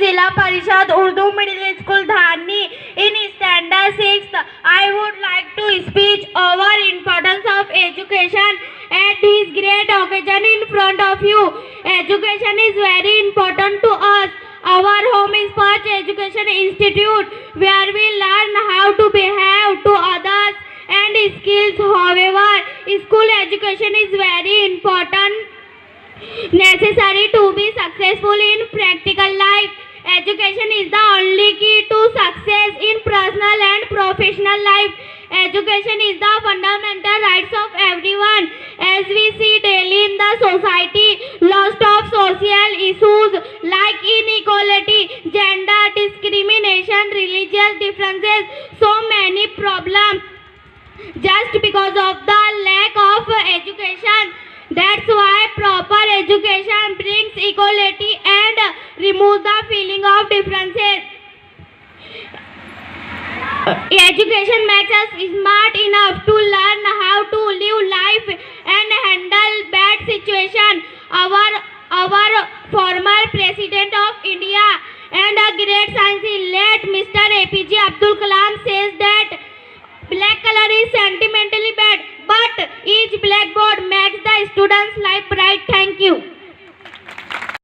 Zilla Parishad Urdu Middle School Dhani in Standard 6th. I would like to speak over importance of education at this great occasion in front of you. Education is very important to us. Our home is first education institute where we learn how to behave to others and skills. However, school education is very important, necessary to be successful in practical life. Education is the only key to success in personal and professional life. Education is the fundamental rights of everyone. As we see daily in the society, lots of social issues like inequality, gender discrimination, religious differences, so many problems just because of the lack of education. That's why proper education brings equality and removes the feeling of differences. Education makes us smart enough to learn how to live life and handle bad situations. Our former President of India and a great scientist, late Mr. APJ Abdul Kalam, says that black color is sentimentally bad, but each blackboard makes the student's life bright. Thank you.